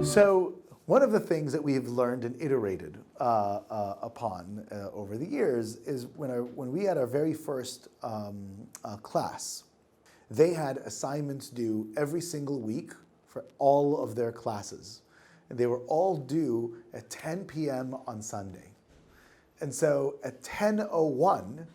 So one of the things that we've learned and iterated upon over the years is when we had our very first class, they had assignments due every single week for all of their classes. And they were all due at 10 p.m. on Sunday. And so at 10:01,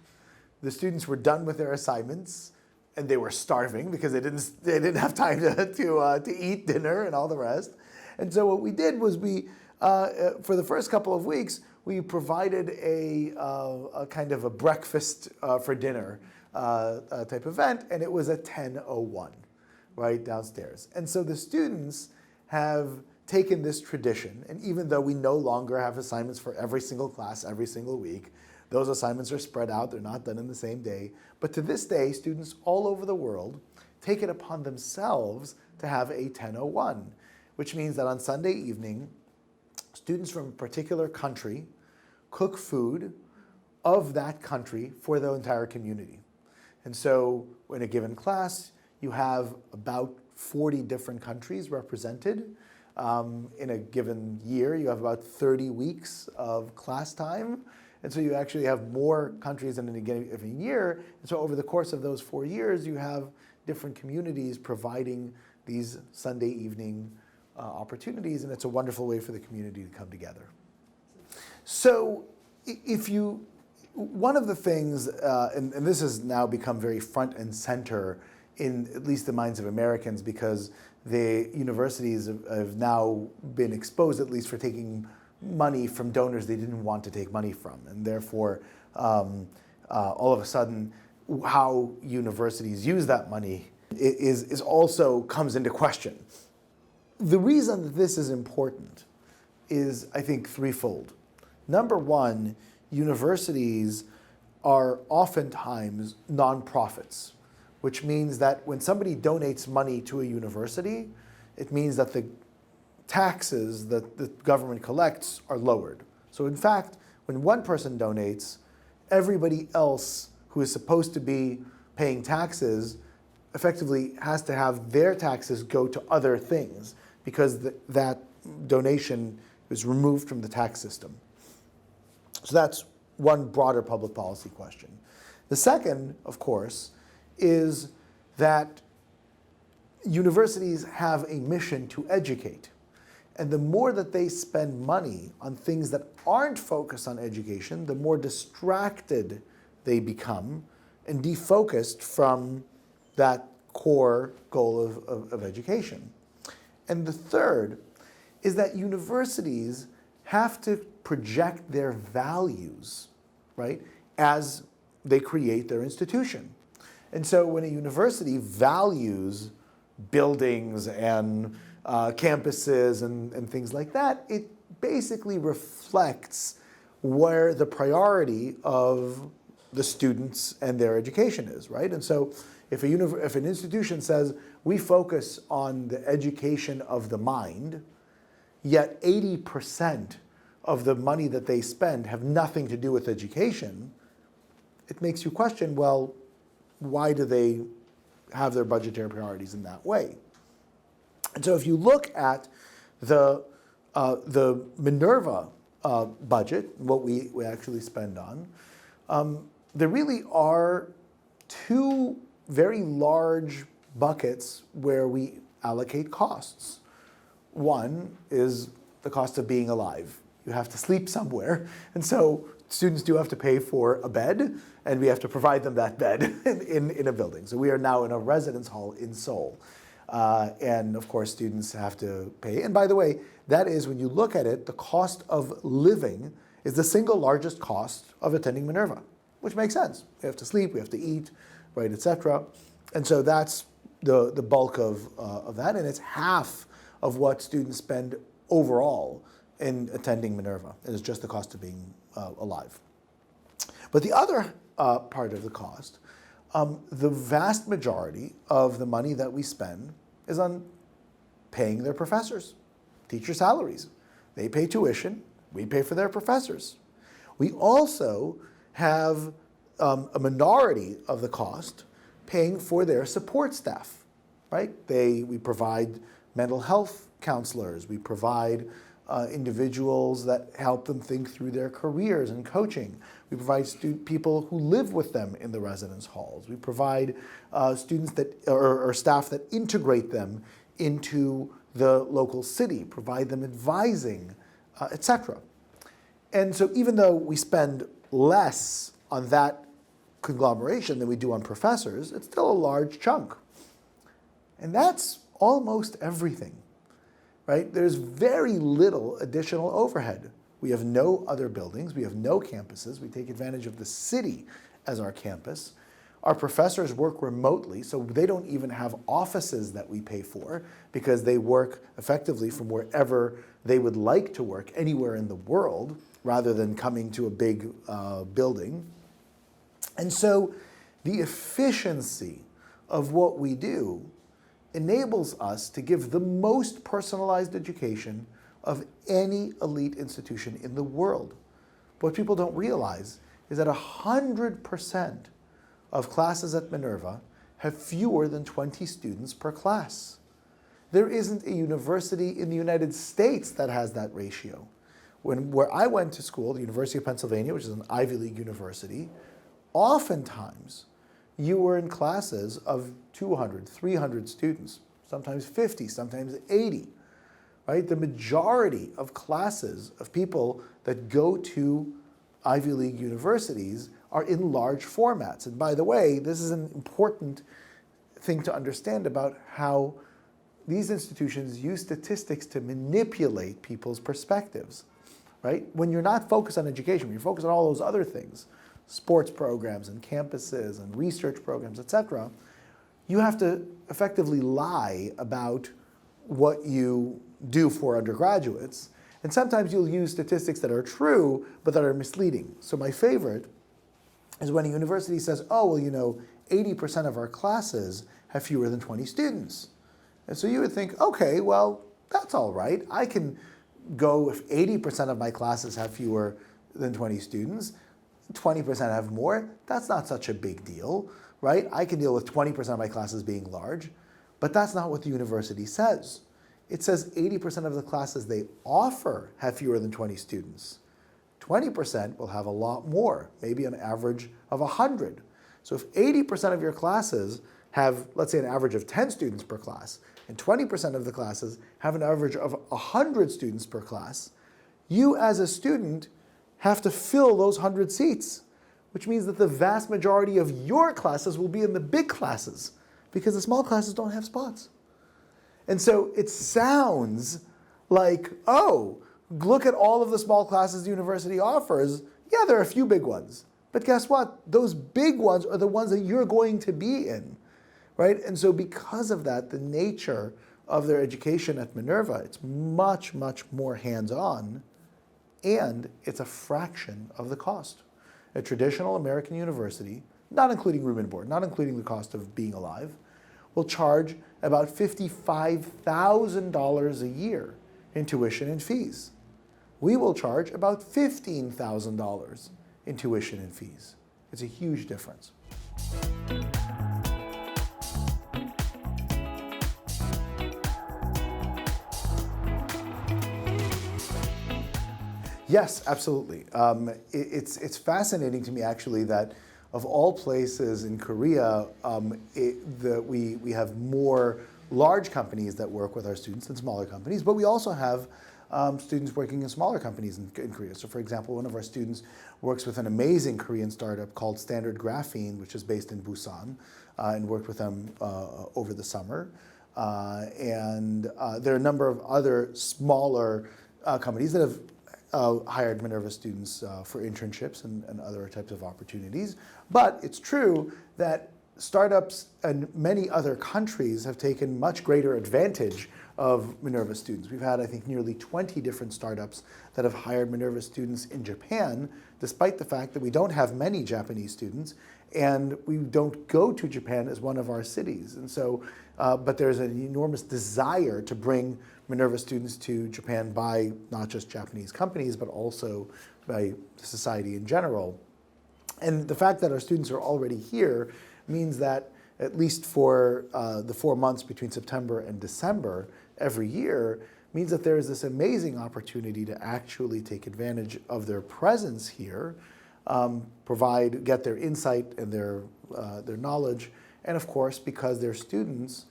the students were done with their assignments, and they were starving because they didn't have time to eat dinner and all the rest. And so what we did was for the first couple of weeks, we provided a kind of a breakfast for dinner type event, and it was at 10:01, right downstairs. And so the students have taken this tradition, and even though we no longer have assignments for every single class every single week, those assignments are spread out, they're not done in the same day. But to this day, students all over the world take it upon themselves to have a 10:01, which means that on Sunday evening, students from a particular country cook food of that country for the entire community. And so in a given class, you have about 40 different countries represented. In a given year, you have about 30 weeks of class time. And so you actually have more countries than in a given year. And so over the course of those 4 years, you have different communities providing these Sunday evening opportunities, and it's a wonderful way for the community to come together. So one of the things, and this has now become very front and center in at least the minds of Americans, because the universities have now been exposed, at least for taking money from donors they didn't want to take money from. And therefore, all of a sudden, how universities use that money is also comes into question. The reason that this is important is, I think, threefold. Number one, universities are oftentimes nonprofits, which means that when somebody donates money to a university, it means that the taxes that the government collects are lowered. So in fact, when one person donates, everybody else who is supposed to be paying taxes effectively has to have their taxes go to other things, because that donation is removed from the tax system. So that's one broader public policy question. The second, of course, is that universities have a mission to educate. And the more that they spend money on things that aren't focused on education, the more distracted they become and defocused from that core goal of education. And the third is that universities have to project their values, right, as they create their institution. And so when a university values buildings and campuses and things like that, it basically reflects where the priority of the students and their education is, right? And so if an institution says, we focus on the education of the mind, yet 80% of the money that they spend have nothing to do with education, it makes you question, well, why do they have their budgetary priorities in that way? And so if you look at the Minerva budget, what we actually spend on, there really are two very large buckets where we allocate costs. One is the cost of being alive. You have to sleep somewhere, and so students do have to pay for a bed, and we have to provide them that bed in a building. So we are now in a residence hall in Seoul. And of course, students have to pay. And by the way, that is, when you look at it, the cost of living is the single largest cost of attending Minerva, which makes sense. We have to sleep, we have to eat, right, etc. And so that's the bulk of that, and it's half of what students spend overall in attending Minerva. It is just the cost of being alive. But the other part of the cost, the vast majority of the money that we spend is on paying their professors, teacher salaries. They pay tuition, we pay for their professors. We also have a minority of the cost paying for their support staff, right? We provide mental health counselors. We provide individuals that help them think through their careers and coaching. We provide people who live with them in the residence halls. We provide students that or staff that integrate them into the local city, provide them advising, etc. And so even though we spend less on that conglomeration than we do on professors, it's still a large chunk. And that's almost everything, right? There's very little additional overhead. We have no other buildings, we have no campuses, we take advantage of the city as our campus. Our professors work remotely, so they don't even have offices that we pay for because they work effectively from wherever they would like to work, anywhere in the world, rather than coming to a big building. And so the efficiency of what we do enables us to give the most personalized education of any elite institution in the world. What people don't realize is that 100% of classes at Minerva have fewer than 20 students per class. There isn't a university in the United States that has that ratio. Where I went to school, the University of Pennsylvania, which is an Ivy League university, oftentimes you were in classes of 200, 300 students, sometimes 50, sometimes 80, right? The majority of classes of people that go to Ivy League universities are in large formats. And by the way, this is an important thing to understand about how these institutions use statistics to manipulate people's perspectives, right? When you're not focused on education, when you're focused on all those other things, sports programs and campuses and research programs, etc., you have to effectively lie about what you do for undergraduates. And sometimes you'll use statistics that are true, but that are misleading. So my favorite is when a university says, oh, well, you know, 80% of our classes have fewer than 20 students. And so you would think, okay, well, that's all right. I can go if 80% of my classes have fewer than 20 students, 20% have more, that's not such a big deal, right? I can deal with 20% of my classes being large, but that's not what the university says. It says 80% of the classes they offer have fewer than 20 students. 20% will have a lot more, maybe an average of 100. So if 80% of your classes have, let's say, an average of 10 students per class, and 20% of the classes have an average of 100 students per class, you as a student have to fill those 100 seats, which means that the vast majority of your classes will be in the big classes because the small classes don't have spots. And so it sounds like, oh, look at all of the small classes the university offers. Yeah, there are a few big ones. But guess what? Those big ones are the ones that you're going to be in, right? And so because of that, the nature of their education at Minerva, it's much, much more hands-on, and it's a fraction of the cost. A traditional American university, not including room and board, not including the cost of being alive, will charge about $55,000 a year in tuition and fees. We will charge about $15,000 in tuition and fees. It's a huge difference. Yes, absolutely. It's fascinating to me, actually, that of all places in Korea, we have more large companies that work with our students than smaller companies, but we also have students working in smaller companies in Korea. So for example, one of our students works with an amazing Korean startup called Standard Graphene, which is based in Busan, and worked with them over the summer. And there are a number of other smaller companies that have hired Minerva students for internships and other types of opportunities. But it's true that startups in many other countries have taken much greater advantage of Minerva students. We've had, I think, nearly 20 different startups that have hired Minerva students in Japan, despite the fact that we don't have many Japanese students, and we don't go to Japan as one of our cities. And so, but there's an enormous desire to bring Minerva students to Japan by not just Japanese companies, but also by society in general. And the fact that our students are already here means that, at least for the 4 months between September and December, every year means that there is this amazing opportunity to actually take advantage of their presence here, get their insight and their knowledge, and of course, because they're students,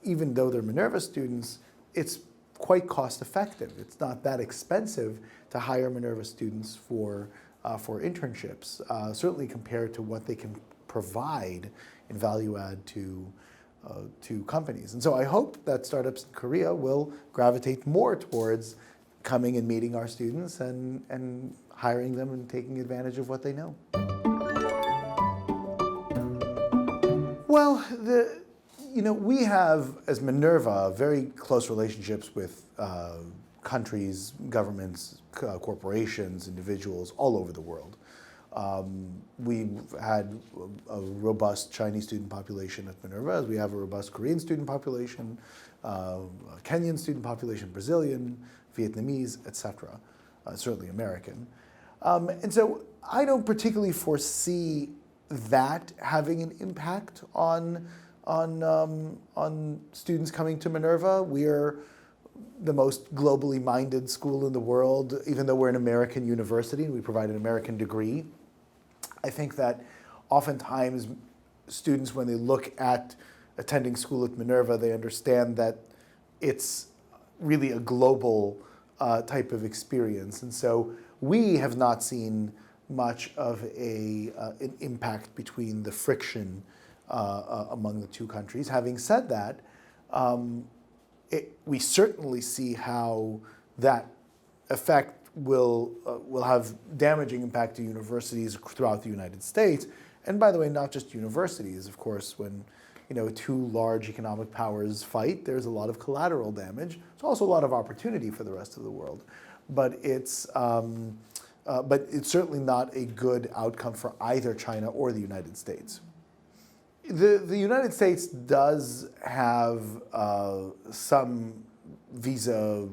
even though they're Minerva students, it's quite cost effective. It's not that expensive to hire Minerva students for internships, certainly compared to what they can provide in value add to companies. And so I hope that startups in Korea will gravitate more towards coming and meeting our students and hiring them and taking advantage of what they know. Well, we have, as Minerva, very close relationships with countries, governments, corporations, individuals all over the world. We've had a robust Chinese student population at Minerva, as we have a robust Korean student population, Kenyan student population, Brazilian, Vietnamese, etc., certainly American. And so I don't particularly foresee that having an impact on students coming to Minerva. We're the most globally minded school in the world, even though we're an American university and we provide an American degree. I think that oftentimes students, when they look at attending school at Minerva, they understand that it's really a global type of experience. And so we have not seen much of an impact between the friction among the two countries. Having said that, we certainly see how that effect will have damaging impact to universities throughout the United States. And by the way, not just universities. Of course, when two large economic powers fight, there's a lot of collateral damage. There's also a lot of opportunity for the rest of the world. But it's certainly not a good outcome for either China or the United States. The United States does have some visa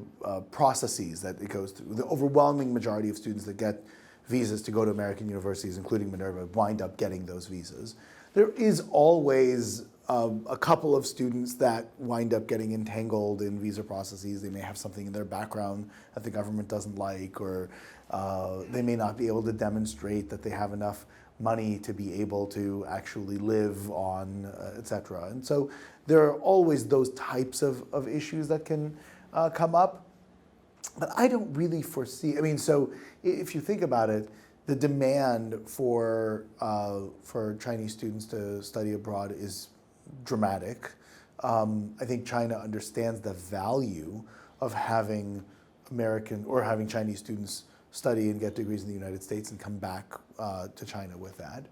processes that it goes through. The overwhelming majority of students that get visas to go to American universities, including Minerva, wind up getting those visas. There is always a couple of students that wind up getting entangled in visa processes. They may have something in their background that the government doesn't like, or they may not be able to demonstrate that they have enough money to be able to actually live on, etc. And so there are always those types of issues that can come up. But I don't really foresee, so if you think about it, the demand for Chinese students to study abroad is dramatic. I think China understands the value of having having Chinese students study and get degrees in the United States and come back to China with that.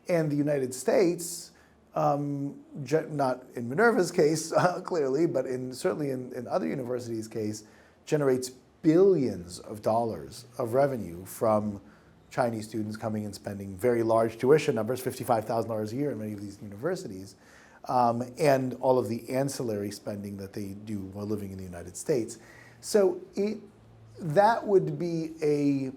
And the United States, not in Minerva's case, clearly, but certainly in other universities' case, generates billions of dollars of revenue from Chinese students coming and spending very large tuition numbers, $55,000 a year in many of these universities, and all of the ancillary spending that they do while living in the United States. So that would be a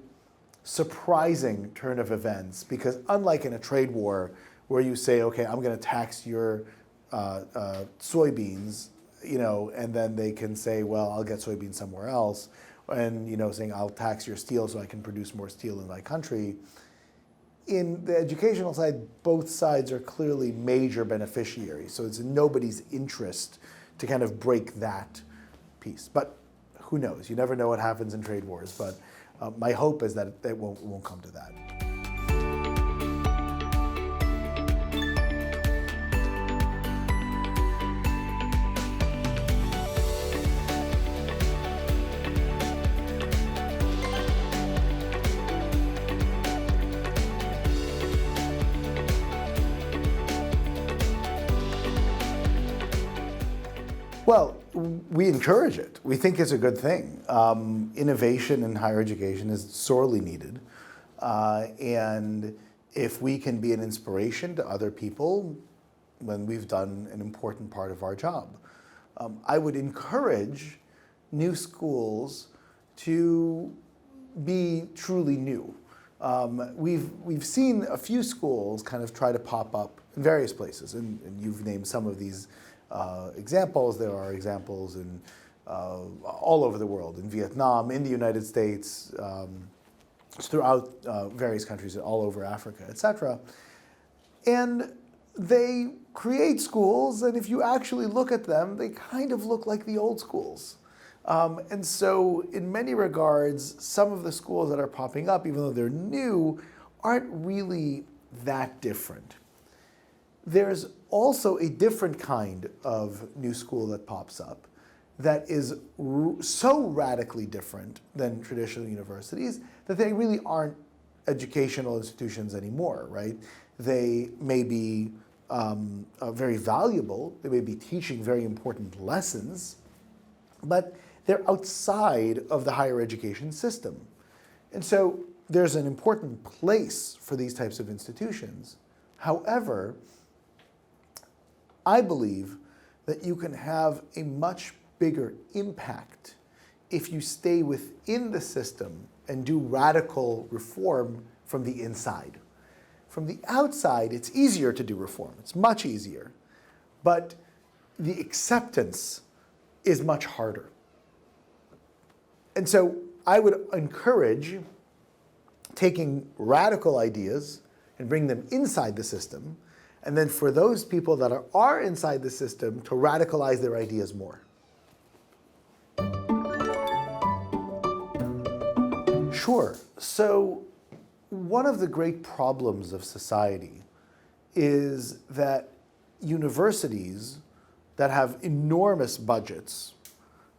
surprising turn of events, because unlike in a trade war where you say, okay, I'm going to tax your soybeans, and then they can say, well, I'll get soybeans somewhere else, and saying I'll tax your steel so I can produce more steel in my country. In the educational side, both sides are clearly major beneficiaries, so it's in nobody's interest to kind of break that piece. But who knows? You never know what happens in trade wars, but my hope is that it won't come to that. Well, we encourage it. We think it's a good thing. Innovation in higher education is sorely needed. And if we can be an inspiration to other people, then we've done an important part of our job. I would encourage new schools to be truly new. We've seen a few schools kind of try to pop up in various places, and you've named some of these examples. There are examples in all over the world, in Vietnam, in the United States, throughout various countries all over Africa, etc. And they create schools, and if you actually look at them, they kind of look like the old schools. And so in many regards, some of the schools that are popping up, even though they're new, aren't really that different. There's also a different kind of new school that pops up that is so radically different than traditional universities that they really aren't educational institutions anymore, right? They may be very valuable, they may be teaching very important lessons, but they're outside of the higher education system. And so there's an important place for these types of institutions. However, I believe that you can have a much bigger impact if you stay within the system and do radical reform from the inside. From the outside, it's easier to do reform. It's much easier. But the acceptance is much harder. And so I would encourage taking radical ideas and bring them inside the system, and then for those people that are inside the system to radicalize their ideas more. Sure. So one of the great problems of society is that universities that have enormous budgets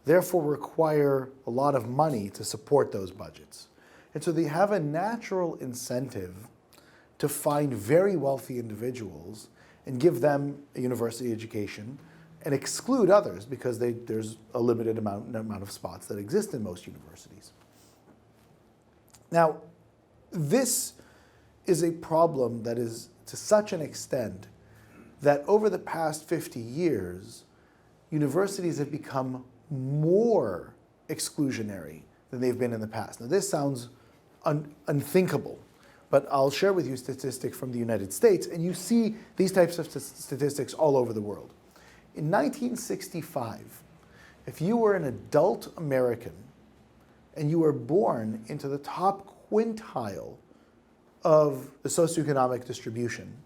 therefore require a lot of money to support those budgets. And so they have a natural incentive to find very wealthy individuals and give them a university education and exclude others because there's a limited amount of spots that exist in most universities. Now, this is a problem that is to such an extent that over the past 50 years, universities have become more exclusionary than they've been in the past. Now, this sounds unthinkable, but I'll share with you a statistic from the United States, and you see these types of statistics all over the world. In 1965, if you were an adult American and you were born into the top quintile of the socioeconomic distribution,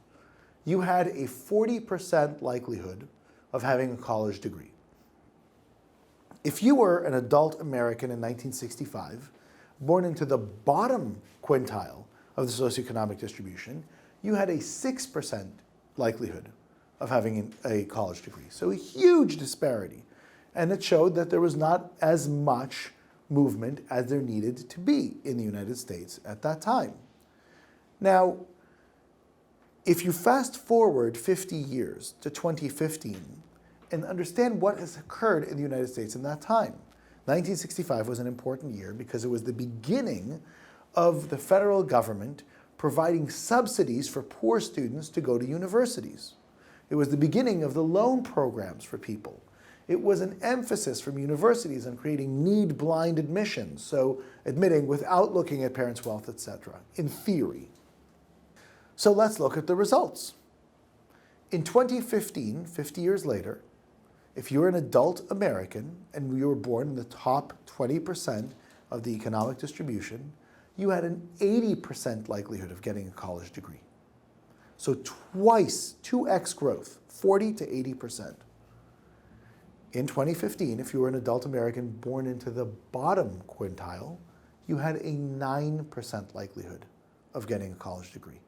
you had a 40% likelihood of having a college degree. If you were an adult American in 1965, born into the bottom quintile of the socioeconomic distribution, you had a 6% likelihood of having a college degree. So a huge disparity. And it showed that there was not as much movement as there needed to be in the United States at that time. Now, if you fast forward 50 years to 2015 and understand what has occurred in the United States in that time, 1965 was an important year because it was the beginning of the federal government providing subsidies for poor students to go to universities. It was the beginning of the loan programs for people. It was an emphasis from universities on creating need-blind admissions, so admitting without looking at parents' wealth, etc., in theory. So let's look at the results. In 2015, 50 years later, if you're an adult American and you were born in the top 20% of the economic distribution, you had an 80% likelihood of getting a college degree. So twice, 2x growth, 40 to 80%. In 2015, if you were an adult American born into the bottom quintile, you had a 9% likelihood of getting a college degree.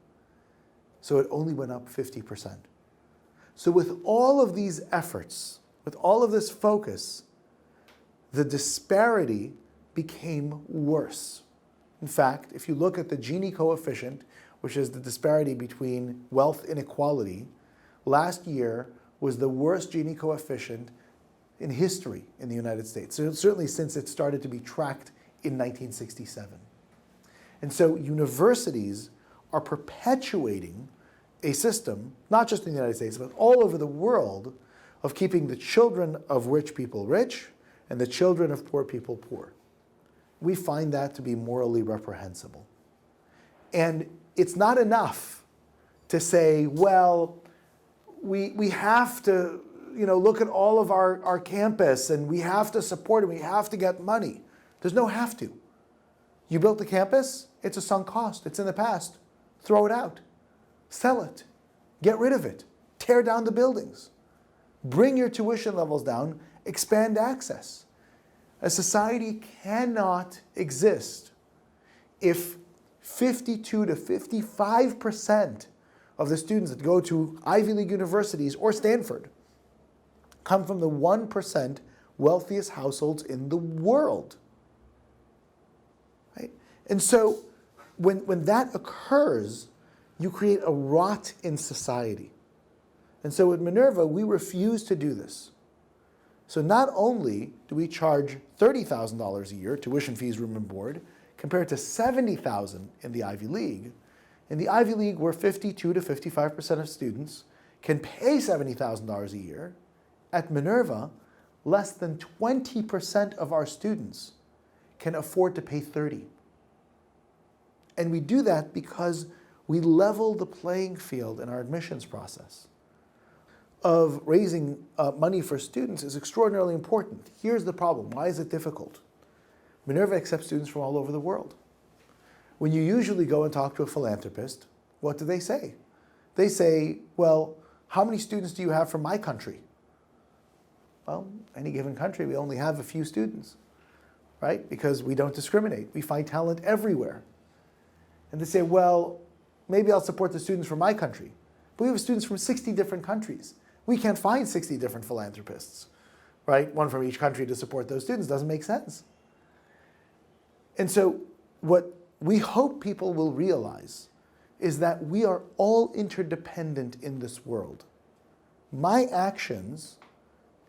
So it only went up 50%. So with all of these efforts, with all of this focus, the disparity became worse. In fact, if you look at the Gini coefficient, which is the disparity between wealth inequality, last year was the worst Gini coefficient in history in the United States, so certainly since it started to be tracked in 1967. And so universities are perpetuating a system, not just in the United States, but all over the world, of keeping the children of rich people rich and the children of poor people poor. We find that to be morally reprehensible. And it's not enough to say, well, we have to look at all of our campus and we have to support it, we have to get money. There's no have to. You built the campus, it's a sunk cost, it's in the past. Throw it out, sell it, get rid of it, tear down the buildings, bring your tuition levels down, expand access. A society cannot exist if 52 to 55% of the students that go to Ivy League universities or Stanford come from the 1% wealthiest households in the world. Right? And so when that occurs, you create a rot in society. And so at Minerva, we refuse to do this. So not only do we charge $30,000 a year, tuition fees, room and board, compared to $70,000 in the Ivy League. In the Ivy League, where 52 to 55% of students can pay $70,000 a year, at Minerva, less than 20% of our students can afford to pay $30,000. And we do that because we level the playing field in our admissions process. Of raising money for students is extraordinarily important. Here's the problem. Why is it difficult? Minerva accepts students from all over the world. When you usually go and talk to a philanthropist, what do they say? They say, well, how many students do you have from my country? Well, any given country, we only have a few students, right? Because we don't discriminate. We find talent everywhere. And they say, well, maybe I'll support the students from my country. But we have students from 60 different countries. We can't find 60 different philanthropists, right? One from each country to support those students doesn't make sense. And so what we hope people will realize is that we are all interdependent in this world. My actions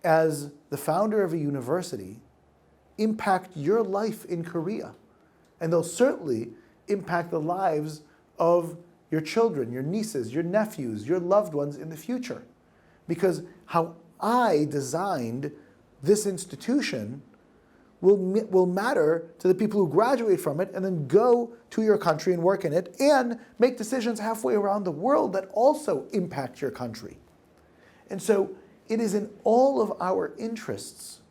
as the founder of a university impact your life in Korea. And they'll certainly impact the lives of your children, your nieces, your nephews, your loved ones in the future. Because how I designed this institution will matter to the people who graduate from it and then go to your country and work in it and make decisions halfway around the world that also impact your country. And so it is in all of our interests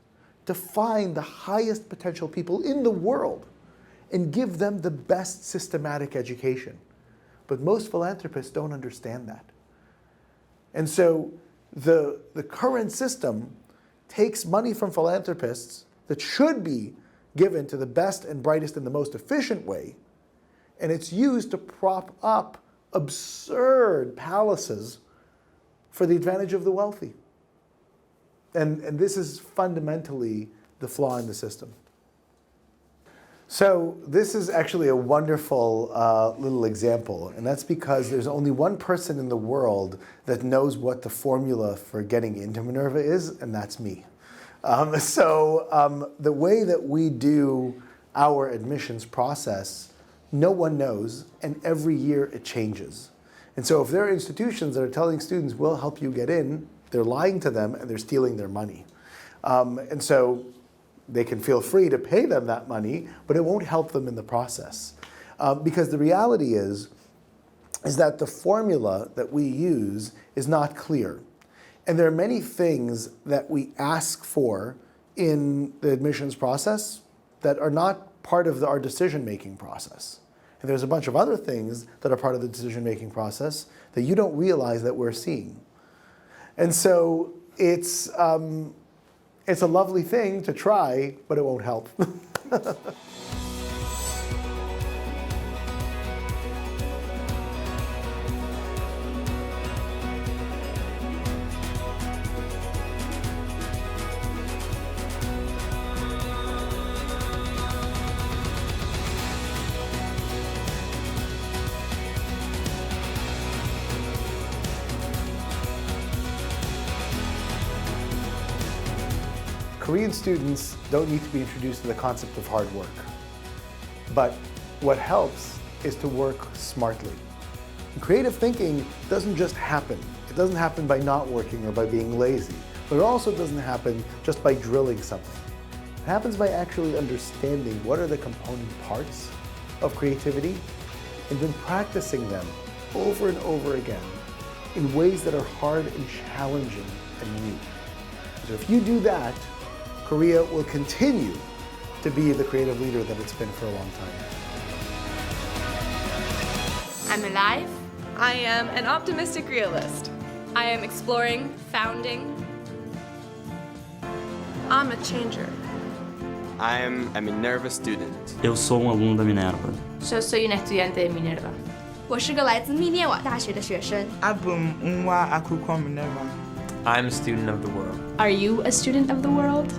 to find the highest potential people in the world and give them the best systematic education. But most philanthropists don't understand that. And so the current system takes money from philanthropists that should be given to the best and brightest in the most efficient way, and it's used to prop up absurd palaces for the advantage of the wealthy. And this is fundamentally the flaw in the system. So this is actually a wonderful little example, and that's because there's only one person in the world that knows what the formula for getting into Minerva is, and that's me. The way that we do our admissions process, no one knows, and every year it changes. And so if there are institutions that are telling students, we'll help you get in, they're lying to them and they're stealing their money. And so they can feel free to pay them that money, but it won't help them in the process. Because the reality is that the formula that we use is not clear. And there are many things that we ask for in the admissions process that are not part of our decision-making process. And there's a bunch of other things that are part of the decision-making process that you don't realize that we're seeing. And so it's a lovely thing to try, but it won't help. Korean students don't need to be introduced to the concept of hard work. But what helps is to work smartly. And creative thinking doesn't just happen. It doesn't happen by not working or by being lazy. But it also doesn't happen just by drilling something. It happens by actually understanding what are the component parts of creativity and then practicing them over and over again in ways that are hard and challenging and new. So if you do that, Korea will continue to be the creative leader that it's been for a long time. I'm alive. I am an optimistic realist. I am exploring, founding. I'm a changer. I'm a Minerva student. Eu sou aluno da Minerva. Yo soy una estudiante de Minerva. 我是个来自密涅瓦大学的学生。 Minerva. I'm a student of the world. Are you a student of the world?